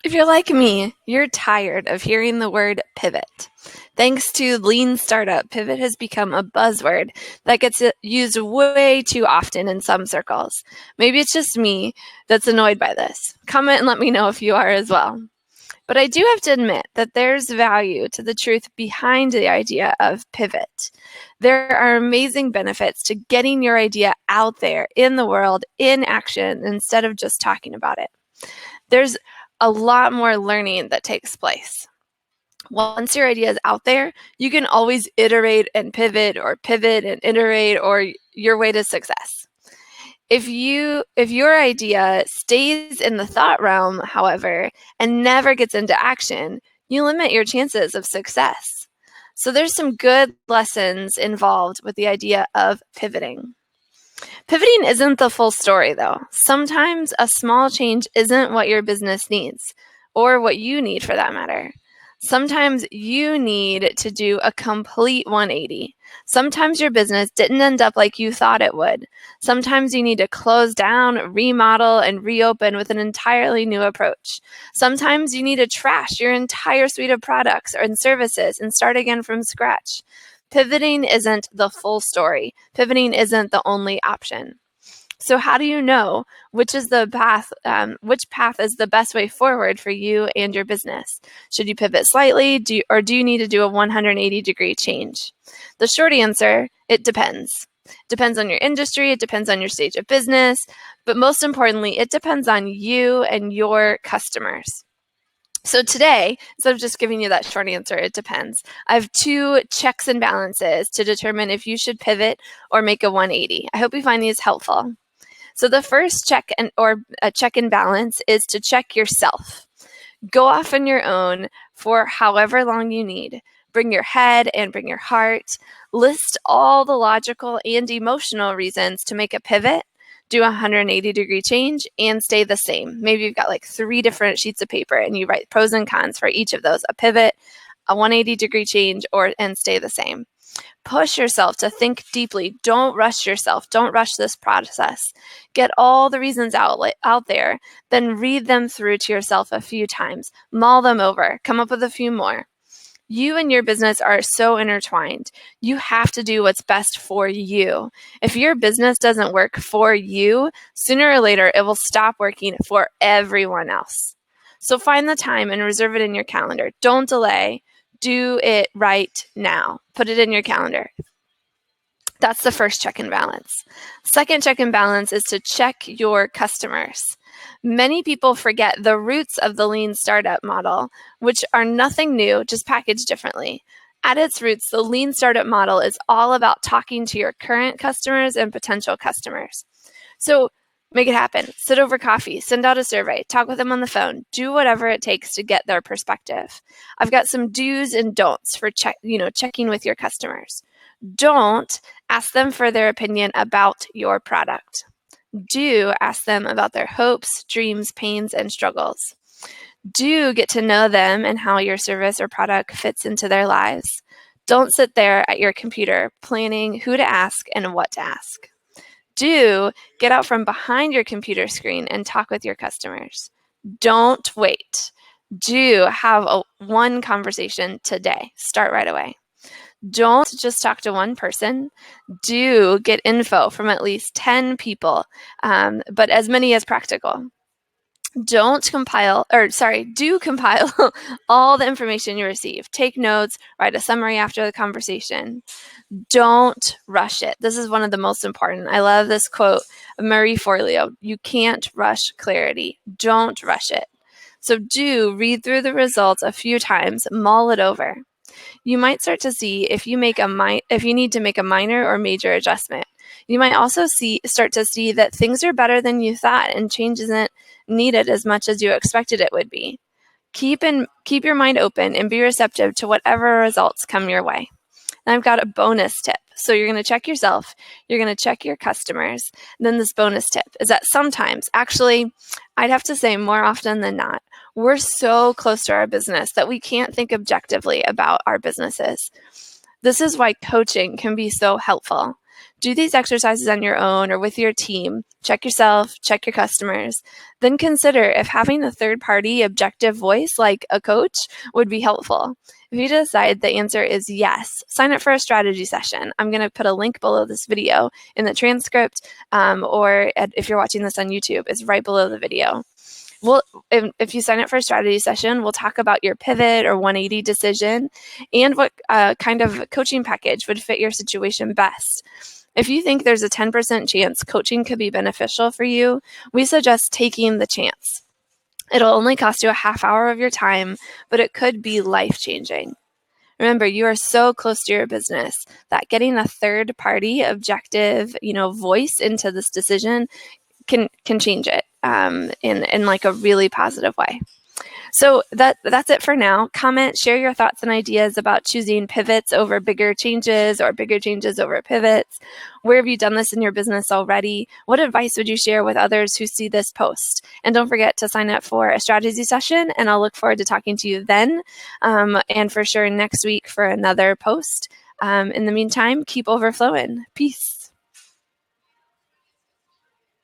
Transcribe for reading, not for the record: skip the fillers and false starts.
If you're like me, you're tired of hearing the word pivot. Thanks to lean startup, pivot has become a buzzword that gets used way too often in some circles. Maybe it's just me that's annoyed by this. Comment and let me know if you are as well. But I do have to admit that there's value to the truth behind the idea of pivot. There are amazing benefits to getting your idea out there in the world in action instead of just talking about it. There's a lot more learning that takes place. Once your idea is out there, you can always iterate and pivot and iterate or your way to success. If your idea stays in the thought realm, however, and never gets into action, you limit your chances of success. So there's some good lessons involved with the idea of pivoting. Pivoting isn't the full story, though. Sometimes a small change isn't what your business needs, or what you need for that matter. Sometimes you need to do a complete 180. Sometimes your business didn't end up like you thought it would. Sometimes you need to close down, remodel, and reopen with an entirely new approach. Sometimes you need to trash your entire suite of products and services and start again from scratch. Pivoting isn't the full story. Pivoting isn't the only option. So how do you know which is the path, which path is the best way forward for you and your business? Should you pivot slightly, or do you need to do a 180-degree change? The short answer, it depends. It depends on your industry, it depends on your stage of business, but most importantly, it depends on you and your customers. So today, instead of just giving you that short answer, it depends. I have 2 checks and balances to determine if you should pivot or make a 180. I hope you find these helpful. So the first check and balance is to check yourself. Go off on your own for however long you need. Bring your head and bring your heart. List all the logical and emotional reasons to make a pivot, do a 180-degree change, and stay the same. Maybe you've got like 3 different sheets of paper and you write pros and cons for each of those, a pivot, a 180-degree change, and stay the same. Push yourself to think deeply. Don't rush yourself. Don't rush this process. Get all the reasons out there, then read them through to yourself a few times. Mull them over. Come up with a few more. You and your business are so intertwined. You have to do what's best for you. If your business doesn't work for you, sooner or later it will stop working for everyone else. So find the time and reserve it in your calendar. Don't delay. Do it right now. Put it in your calendar. That's the first check and balance. Second check and balance is to check your customers. Many people forget the roots of the lean startup model, which are nothing new, just packaged differently. At its roots, the lean startup model is all about talking to your current customers and potential customers. So make it happen. Sit over coffee, send out a survey, talk with them on the phone, do whatever it takes to get their perspective. I've got some do's and don'ts for checking with your customers. Don't ask them for their opinion about your product. Do ask them about their hopes, dreams, pains, and struggles. Do get to know them and how your service or product fits into their lives. Don't sit there at your computer planning who to ask and what to ask. Do get out from behind your computer screen and talk with your customers. Don't wait. Do have one conversation today. Start right away. Don't just talk to one person. Do get info from at least 10 people, but as many as practical. Do compile all the information you receive. Take notes, write a summary after the conversation. Don't rush it. This is one of the most important. I love this quote of Marie Forleo. You can't rush clarity. Don't rush it. So do read through the results a few times, mull it over. You might start to see if you need to make a minor or major adjustment. You might also start to see that things are better than you thought and change isn't needed as much as you expected it would be. Keep your mind open and be receptive to whatever results come your way. And I've got a bonus tip. So you're going to check yourself, you're going to check your customers. And then this bonus tip is that sometimes, actually, I'd have to say more often than not, we're so close to our business that we can't think objectively about our businesses. This is why coaching can be so helpful. Do these exercises on your own or with your team. Check yourself, check your customers. Then consider if having a third-party objective voice like a coach would be helpful. If you decide the answer is yes, sign up for a strategy session. I'm going to put a link below this video in the transcript, or if you're watching this on YouTube, it's right below the video. If you sign up for a strategy session, we'll talk about your pivot or 180 decision and what kind of coaching package would fit your situation best. If you think there's a 10% chance coaching could be beneficial for you, we suggest taking the chance. It'll only cost you a half hour of your time, but it could be life-changing. Remember, you are so close to your business that getting a third-party objective, voice into this decision can change it in like a really positive way. So that's it for now. Comment, share your thoughts and ideas about choosing pivots over bigger changes or bigger changes over pivots. Where have you done this in your business already? What advice would you share with others who see this post? And don't forget to sign up for a strategy session, and I'll look forward to talking to you then, and for sure next week for another post. In the meantime, keep overflowing. Peace.